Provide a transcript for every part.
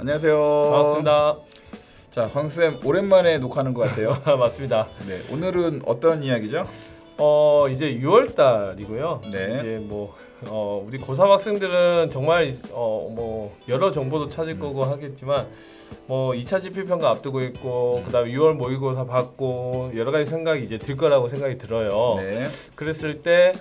안녕하세요. 반갑습니다. 자, 황쌤 오랜만에 녹화하는 것 같아요. 맞습니다. 네, 오늘은 어떤 이야기죠? 이제 6월 달이고요. 네. 이제 우리 고3 학생들은 정말 여러 정보도 찾을 거고 하겠지만 2차 지필평가 앞두고 있고 그다음에 6월 모의고사 받고 여러 가지 생각이 이제 들 거라고 생각이 들어요. 네. 그랬을 때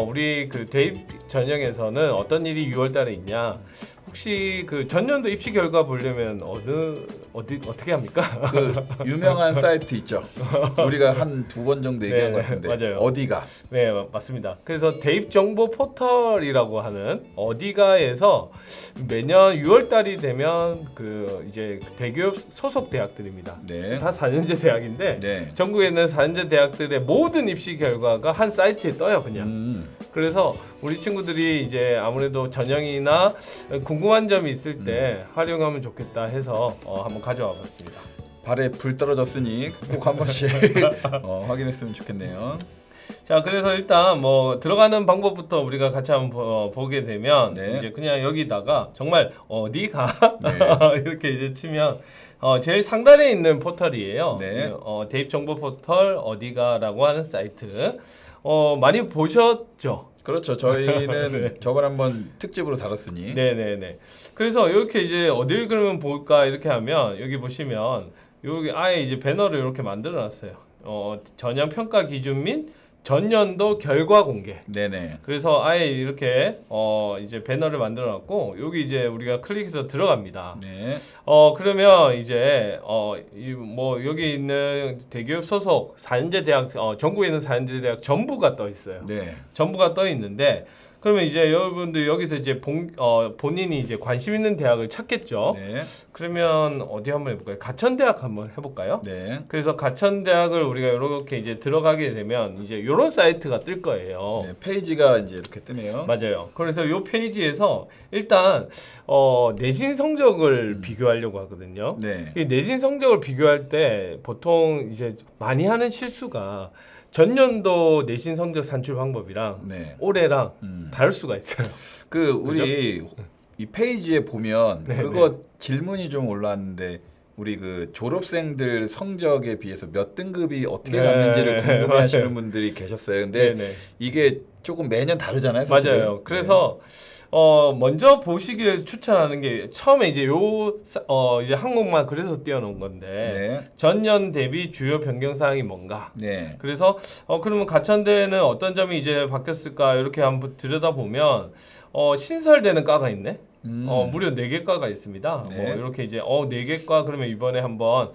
우리 그 대입 전형에서는 어떤 일이 6월 달에 있냐? 혹시 그 전년도 입시 결과 보려면 어떻게 합니까? 그 유명한 사이트 있죠. 우리가 한 두 번 정도 얘기한 것 같은데. 맞아요. 어디가? 네, 맞습니다. 그래서 대입 정보 포털이라고 하는 어디가에서 매년 6월 달이 되면 그 이제 대기업 소속 대학들입니다. 네. 다 4년제 대학인데 네. 전국에 있는 4년제 대학들의 모든 입시 결과가 한 사이트에 떠요, 그냥. 그래서 우리 친구들이 이제 아무래도 전형이나 궁금한 점이 있을 때 활용하면 좋겠다 해서 한번 가져와 봤습니다. 발에 불 떨어졌으니 꼭 한 번씩 확인했으면 좋겠네요. 자, 그래서 일단 들어가는 방법부터 우리가 같이 한번 보게 되면 네. 이제 그냥 여기다가 정말 어디가 네. 이렇게 이제 치면 제일 상단에 있는 포털이에요. 네. 대입 정보 포털 어디가라고 하는 사이트. 많이 보셨죠? 그렇죠. 저희는 네. 저번 한번 특집으로 다뤘으니. 네네네. 그래서 이렇게 이제 어딜 그러면 볼까 이렇게 하면 여기 보시면 여기 아예 이제 배너를 이렇게 만들어놨어요. 전형 평가 기준 및 전년도 결과 공개. 네네. 그래서 아예 이렇게 이제 배너를 만들어놨고 여기 이제 우리가 클릭해서 들어갑니다. 네. 그러면 이제 여기 있는 대기업 소속 4년제 대학 전국에 있는 4년제 대학 전부가 떠 있어요. 네. 전부가 떠 있는데 그러면 이제 여러분들 여기서 이제 본인이 이제 관심 있는 대학을 찾겠죠. 네. 그러면 어디 한번 해볼까요? 가천대학 한번 해볼까요? 네. 그래서 가천대학을 우리가 이렇게 이제 들어가게 되면 이제 이런 사이트가 뜰 거예요. 네. 페이지가 이제 이렇게 뜨네요. 맞아요. 그래서 이 페이지에서 일단 내신 성적을 비교하려고 하거든요. 네. 이 내신 성적을 비교할 때 보통 이제 많이 하는 실수가 전년도 내신 성적 산출 방법이랑 네. 올해랑 음. 다를 수가 있어요. 그 우리 이 페이지에 보면 네, 그거 질문이 좀 올라왔는데 우리 그 졸업생들 성적에 비해서 몇 등급이 어떻게 네, 갔는지를 궁금해하시는 맞아요. 분들이 계셨어요. 근데 네네. 이게 조금 매년 다르잖아요, 사실은. 맞아요. 그래서 먼저 보시기를 추천하는 게 처음에 이제 이제 한국만 그래서 띄워놓은 건데 네. 전년 대비 주요 변경 사항이 뭔가. 네. 그래서 그러면 가천대는 어떤 점이 이제 바뀌었을까 이렇게 한번 들여다보면 신설되는 과가 있네. 무려 4개 과가 있습니다. 네. 이렇게 이제 4개 과 그러면 이번에 한번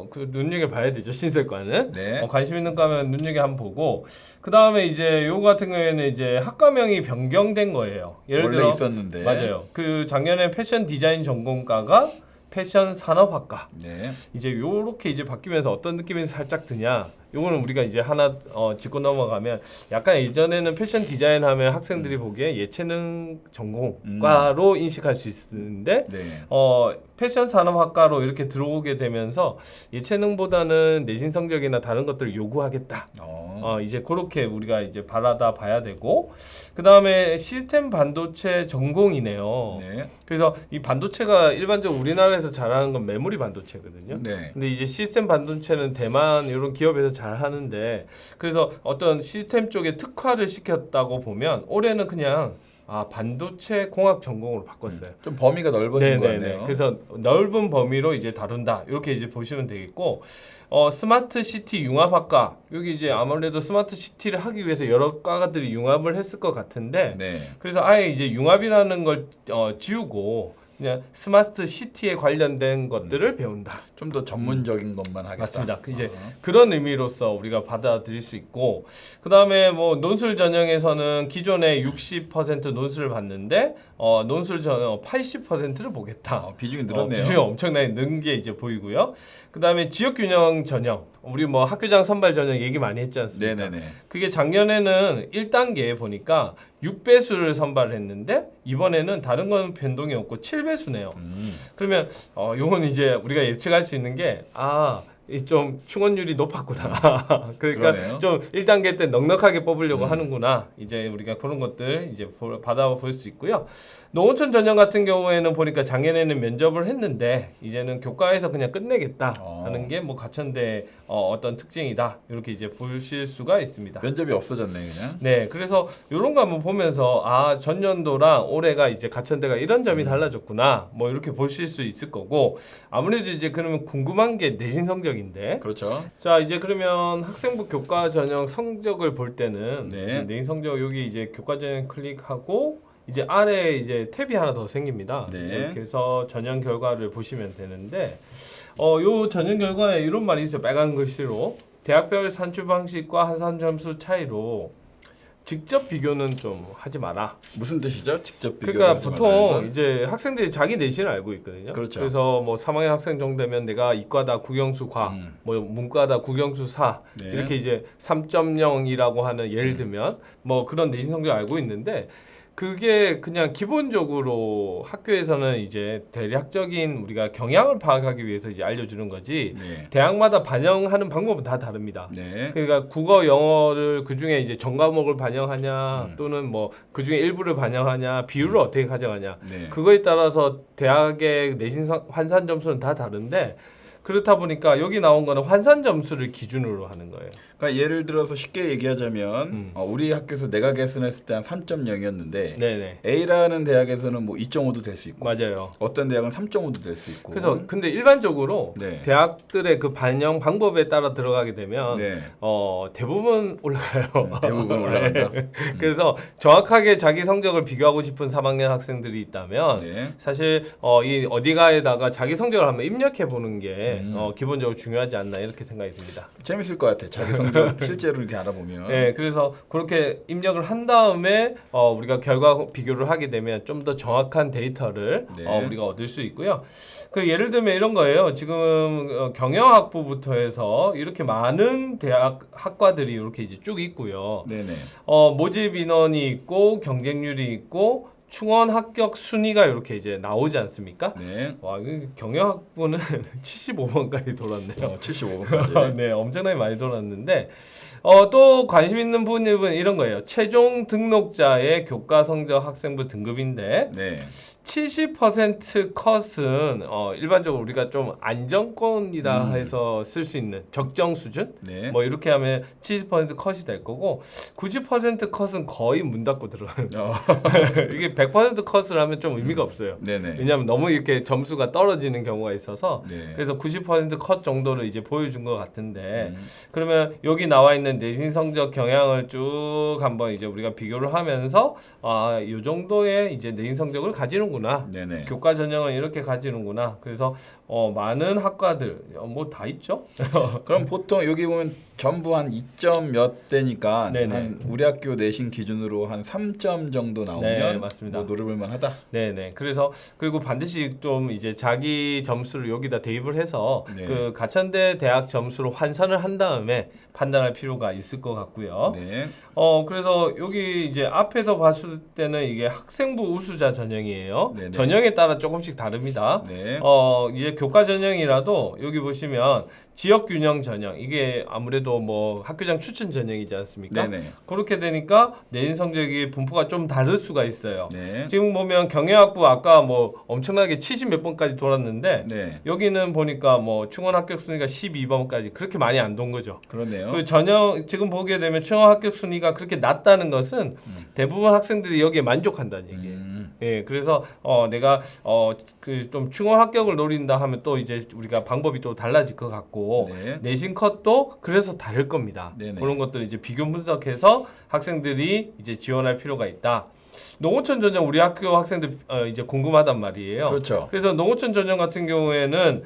그 눈여겨 봐야 되죠. 신설과는. 네. 관심 있는 과면 눈여겨 한번 보고 그다음에 이제 요거 같은 경우에는 이제 학과명이 변경된 거예요. 예를 원래 들어 있었는데. 맞아요. 그 작년에 패션 디자인 전공과가 패션 산업학과. 네. 이제 요렇게 이제 바뀌면서 어떤 느낌이 살짝 드냐? 요거는 우리가 이제 하나 짚고 넘어가면 약간 예전에는 패션 디자인 하면 학생들이 보기에 예체능 전공과로 인식할 수 있는데 네. 패션 산업학과로 이렇게 들어오게 되면서 예체능보다는 내신 성적이나 다른 것들을 요구하겠다. 이제 그렇게 우리가 이제 바라다 봐야 되고 그 다음에 시스템 반도체 전공이네요. 네. 그래서 이 반도체가 일반적으로 우리나라에서 잘하는 건 메모리 반도체거든요. 네. 근데 이제 시스템 반도체는 대만 이런 기업에서 잘 하는데 그래서 어떤 시스템 쪽에 특화를 시켰다고 보면 올해는 그냥 반도체 공학 전공으로 바꿨어요. 좀 범위가 넓어진 것 네네네. 같네요. 그래서 넓은 범위로 이제 다룬다. 이렇게 이제 보시면 되겠고, 스마트 시티 융합학과 여기 이제 아무래도 스마트 시티를 하기 위해서 여러 과들이 융합을 했을 것 같은데, 네. 그래서 아예 이제 융합이라는 걸 지우고 그냥 스마트 시티에 관련된 것들을 배운다. 좀 더 전문적인 것만 하겠다. 맞습니다. 이제 그런 의미로서 우리가 받아들일 수 있고 그 다음에 논술 전형에서는 기존에 60% 논술을 봤는데 논술 전형 80%를 보겠다. 비중이 늘었네요. 비중이 엄청나게 는 게 이제 보이고요. 그 다음에 지역균형 전형 우리 학교장 선발 전형 얘기 많이 했지 않습니까? 네네네. 그게 작년에는 1단계에 보니까 6배수를 선발을 했는데 이번에는 다른 건 변동이 없고 7배수네요. 그러면 요건 이제 우리가 예측할 수 있는 게 좀 충원율이 높았구나. 그러니까 그러네요. 좀 1단계 때 넉넉하게 뽑으려고 하는구나. 이제 우리가 그런 것들 이제 받아볼 수 있고요. 농어촌 전형 같은 경우에는 보니까 작년에는 면접을 했는데 이제는 교과에서 그냥 끝내겠다 하는 게 뭐 가천대 어떤 특징이다. 이렇게 이제 보실 수가 있습니다. 면접이 없어졌네 그냥. 네, 그래서 이런 거 한번 보면서 아 전년도랑 올해가 이제 가천대가 이런 점이 달라졌구나. 뭐 이렇게 보실 수 있을 거고 아무래도 이제 그러면 궁금한 게 내신 성적인데. 그렇죠. 자 이제 그러면 학생부 교과 전형 성적을 볼 때는 네. 내신 성적 여기 이제 교과 전형 클릭하고 이제 아래 이제 탭이 하나 더 생깁니다. 네. 이렇게 해서 전형 결과를 보시면 되는데 요 전형 결과에 이런 말이 있어요. 빨간 글씨로 대학별 산출 방식과 한산 점수 차이로 직접 비교는 좀 하지 마라. 무슨 뜻이죠? 직접 비교. 그러니까 보통 이제 학생들이 자기 내신을 알고 있거든요. 그렇죠. 그래서 뭐 3학년 학생 정도 되면 내가 이과다 국영수 과, 뭐 문과다 국영수 사 네. 이렇게 이제 3.0이라고 하는 예를 들면 뭐 그런 내신 성적 알고 있는데 그게 그냥 기본적으로 학교에서는 이제 대략적인 우리가 경향을 파악하기 위해서 이제 알려주는 거지 네. 대학마다 반영하는 방법은 다 다릅니다. 네. 그러니까 국어, 영어를 그 중에 이제 전 과목을 반영하냐 또는 뭐 그 중에 일부를 반영하냐 비율을 어떻게 가져가냐 네. 그거에 따라서 대학의 내신 환산 점수는 다 다른데 그렇다 보니까 여기 나온 거는 환산 점수를 기준으로 하는 거예요. 그러니까 예를 들어서 쉽게 얘기하자면 우리 학교에서 내가 계산했을 때 한 3.0이었는데 네네. A라는 대학에서는 뭐 2.5도 될 수 있고 맞아요. 어떤 대학은 3.5도 될 수 있고. 그래서 근데 일반적으로 네. 대학들의 그 반영 방법에 따라 들어가게 되면 네. 대부분 올라가요. 대부분 올라간다. 그래서 정확하게 자기 성적을 비교하고 싶은 3학년 학생들이 있다면 네. 사실 이 어디가에다가 자기 성적을 한번 입력해 보는 게 기본적으로 중요하지 않나 이렇게 생각이 듭니다. 재밌을 것 같아. 자기 성적 실제로 이렇게 알아보면. 네, 그래서 그렇게 입력을 한 다음에 우리가 결과 비교를 하게 되면 좀 더 정확한 데이터를 네. 우리가 얻을 수 있고요. 그 예를 들면 이런 거예요. 지금 경영학부부터 해서 이렇게 많은 대학 학과들이 이렇게 이제 쭉 있고요. 네네. 모집 인원이 있고 경쟁률이 있고 충원 합격 순위가 이렇게 이제 나오지 않습니까? 네. 와, 경영학부는 75번까지 돌았네요. 75번까지. 네, 엄청나게 많이 돌았는데 또 관심 있는 부분은 이런 거예요. 최종 등록자의 교과 성적 학생부 등급인데 네. 70% 컷은 일반적으로 우리가 좀 안정권이라 해서 쓸 수 있는 적정 수준? 네. 뭐 이렇게 하면 70% 컷이 될 거고 90% 컷은 거의 문 닫고 들어가요. 이게 100% 컷을 하면 좀 의미가 없어요. 네네. 왜냐하면 너무 이렇게 점수가 떨어지는 경우가 있어서 네. 그래서 90%컷 정도를 이제 보여준 것 같은데 그러면 여기 나와 있는 내신 성적 경향을 쭉 한번 이제 우리가 비교를 하면서 이 정도의 이제 내신 성적을 가지는구나. 네네. 교과 전형은 이렇게 가지는구나. 그래서 많은 학과들 뭐 다 있죠. 그럼 보통 여기 보면 전부 한 2점 몇 대니까 네네. 한 우리 학교 내신 기준으로 한 3점 정도 나오면 네, 맞습니다. 뭐 노려볼 만하다. 네네. 그래서 그리고 반드시 좀 이제 자기 점수를 여기다 대입을 해서 네. 그 가천대 대학 점수로 환산을 한 다음에 판단할 필요가 있을 것 같고요. 네. 그래서 여기 이제 앞에서 봤을 때는 이게 학생부 우수자 전형이에요. 네네. 전형에 따라 조금씩 다릅니다. 네. 이제 교과 전형이라도 여기 보시면 지역 균형 전형 이게 아무래도 뭐 학교장 추천 전형이지 않습니까? 네네. 그렇게 되니까 내신 성적이 분포가 좀 다를 수가 있어요. 네. 지금 보면 경영학부 아까 뭐 엄청나게 70 몇 번까지 돌았는데 네. 여기는 보니까 뭐 충원 합격 순위가 12번까지 그렇게 많이 안 돈 거죠. 그러네요. 그 전형 지금 보게 되면 충원 합격 순위가 그렇게 낮다는 것은 대부분 학생들이 여기에 만족한다는 얘기예요. 예, 그래서 내가 그 좀 충원 합격을 노린다 하면 또 이제 우리가 방법이 또 달라질 것 같고 네. 내신 컷도 그래서 다를 겁니다. 네네. 그런 것들 이제 비교 분석해서 학생들이 이제 지원할 필요가 있다. 농어촌 전형 우리 학교 학생들 이제 궁금하단 말이에요. 그렇죠. 그래서 농어촌 전형 같은 경우에는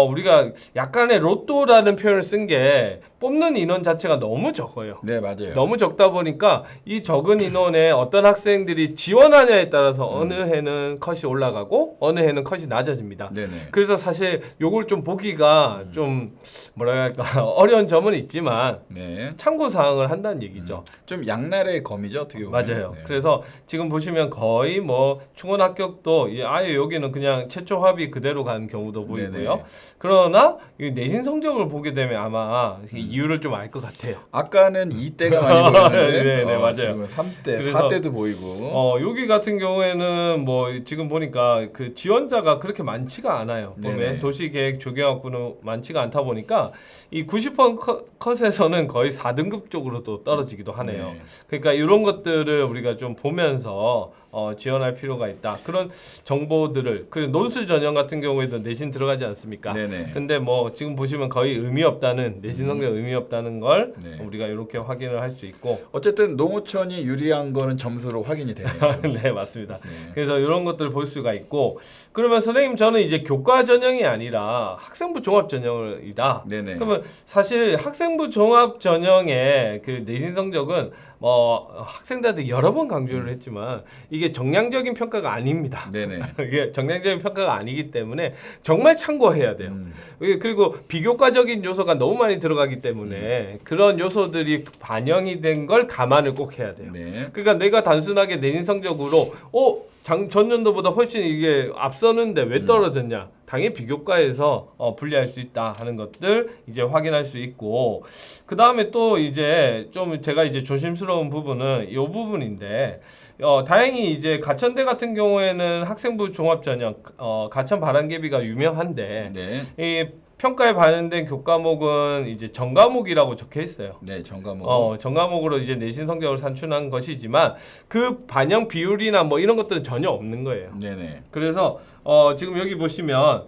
우리가 약간의 로또라는 표현을 쓴 게 뽑는 인원 자체가 너무 적어요. 네, 맞아요. 너무 적다 보니까 이 적은 인원에 어떤 학생들이 지원하냐에 따라서 어느 해는 컷이 올라가고 어느 해는 컷이 낮아집니다. 네네. 그래서 사실 요걸 좀 보기가 좀 뭐랄까 어려운 점은 있지만 네. 참고 사항을 한다는 얘기죠. 좀 양날의 검이죠, 어떻게 보면. 맞아요. 네. 그래서 지금 보시면 거의 뭐 충원 합격도 아예 여기는 그냥 최초 합의 그대로 간 경우도 보이고요. 네네. 그러나 이 내신 성적을 보게 되면 아마 이유를 좀 알 것 같아요. 아까는 2대가 많이 보였는데 네네, 맞아요. 지금은 3대, 그래서 4대도 보이고. 여기 같은 경우에는 뭐 지금 보니까 그 지원자가 그렇게 많지가 않아요. 보면 네네. 도시계획 조경학부는 많지가 않다 보니까 이 90% 컷에서는 거의 4등급 쪽으로 또 떨어지기도 하네요. 네. 그러니까 이런 것들을 우리가 좀 보면서 지원할 필요가 있다. 그런 정보들을 그 논술 전형 같은 경우에도 내신 들어가지 않습니까? 네네. 근데 뭐 지금 보시면 거의 의미 없다는 내신 성적 의미 없다는 걸 네. 우리가 이렇게 확인을 할 수 있고 어쨌든 농어촌이 유리한 거는 점수로 확인이 되네요. 네, 맞습니다. 네. 그래서 이런 것들을 볼 수가 있고 그러면 선생님 저는 이제 교과 전형이 아니라 학생부 종합 전형이다. 네네. 그러면 사실 학생부 종합 전형의 그 내신 성적은 학생들한테 여러 번 강조를 했지만 이게 정량적인 평가가 아닙니다. 네네. 이게 정량적인 평가가 아니기 때문에 정말 참고해야 돼요. 그리고 비교과적인 요소가 너무 많이 들어가기 때문에 그런 요소들이 반영이 된 걸 감안을 꼭 해야 돼요. 네. 그러니까 내가 단순하게 내신 성적으로 전년도보다 훨씬 이게 앞서는데 왜 떨어졌냐? 당연히 비교과에서 분리할 수 있다 하는 것들 이제 확인할 수 있고 그 다음에 또 이제 좀 제가 이제 조심스러운 부분은 이 부분인데 다행히 이제 가천대 같은 경우에는 학생부 종합 전형 가천 바람개비가 유명한데 네. 이 평가에 반영된 교과목은 이제 전과목이라고 적혀 있어요. 네, 전과목. 전과목으로 이제 내신 성적을 산출한 것이지만 그 반영 비율이나 뭐 이런 것들은 전혀 없는 거예요. 네네. 그래서 지금 여기 보시면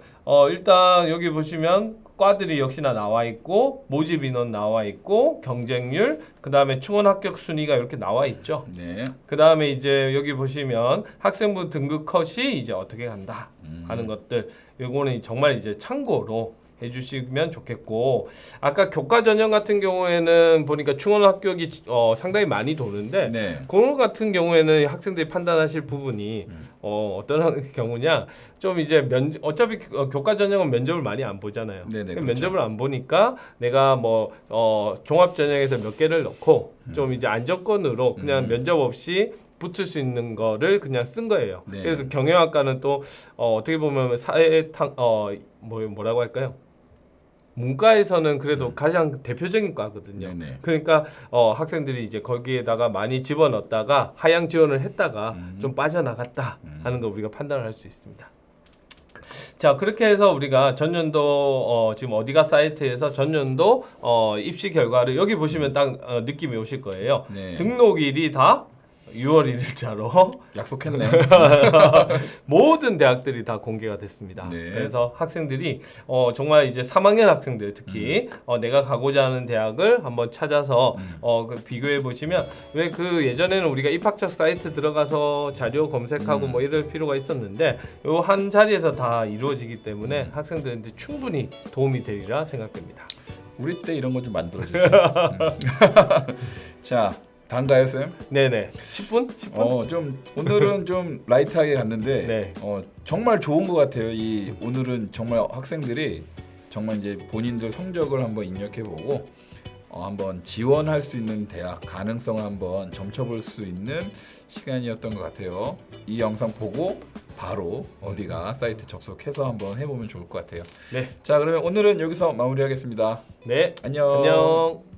일단 여기 보시면 과들이 역시나 나와 있고 모집 인원 나와 있고 경쟁률 그다음에 충원 합격 순위가 이렇게 나와 있죠. 네. 그다음에 이제 여기 보시면 학생부 등급 컷이 이제 어떻게 간다 하는 것들 요거는 정말 이제 참고로 해주시면 좋겠고 아까 교과 전형 같은 경우에는 보니까 충원 합격이 상당히 많이 도는데 네. 그거 같은 경우에는 학생들이 판단하실 부분이 어떤 경우냐 좀 이제 어차피 교과 전형은 면접을 많이 안 보잖아요. 네네, 그렇죠. 면접을 안 보니까 내가 뭐 종합 전형에서 몇 개를 넣고 좀 이제 안정권으로 그냥 면접 없이 붙을 수 있는 거를 그냥 쓴 거예요. 네. 그래서 경영학과는 또 어떻게 보면 사회탕 뭐라고 할까요? 문과에서는 그래도 가장 대표적인 과거든요. 네네. 그러니까 학생들이 이제 거기에다가 많이 집어넣었다가 하향 지원을 했다가 좀 빠져나갔다 하는 걸 우리가 판단을 할 수 있습니다. 자, 그렇게 해서 우리가 전년도 지금 어디가 사이트에서 전년도 입시 결과를 여기 보시면 딱 느낌이 오실 거예요. 네. 등록일이 다 6월 1일자로 약속했네. 모든 대학들이 다 공개가 됐습니다. 네. 그래서 학생들이 정말 이제 3학년 학생들 특히 내가 가고자 하는 대학을 한번 찾아서 비교해 보시면 왜 그 예전에는 우리가 입학처 사이트 들어가서 자료 검색하고 뭐 이럴 필요가 있었는데 요 한 자리에서 다 이루어지기 때문에 학생들한테 충분히 도움이 되리라 생각됩니다. 우리 때 이런 거 좀 만들어주죠. 자, 단가요, 쌤? 네네. 10분? 10분? 좀 오늘은 좀 라이트하게 갔는데 네. 정말 좋은 것 같아요. 오늘은 정말 학생들이 정말 이제 본인들 성적을 한번 입력해보고 한번 지원할 수 있는 대학 가능성을 한번 점쳐볼 수 있는 시간이었던 것 같아요. 이 영상 보고 바로 어디가 사이트 접속해서 한번 해보면 좋을 것 같아요. 네. 자, 그러면 오늘은 여기서 마무리하겠습니다. 네. 안녕. 안녕.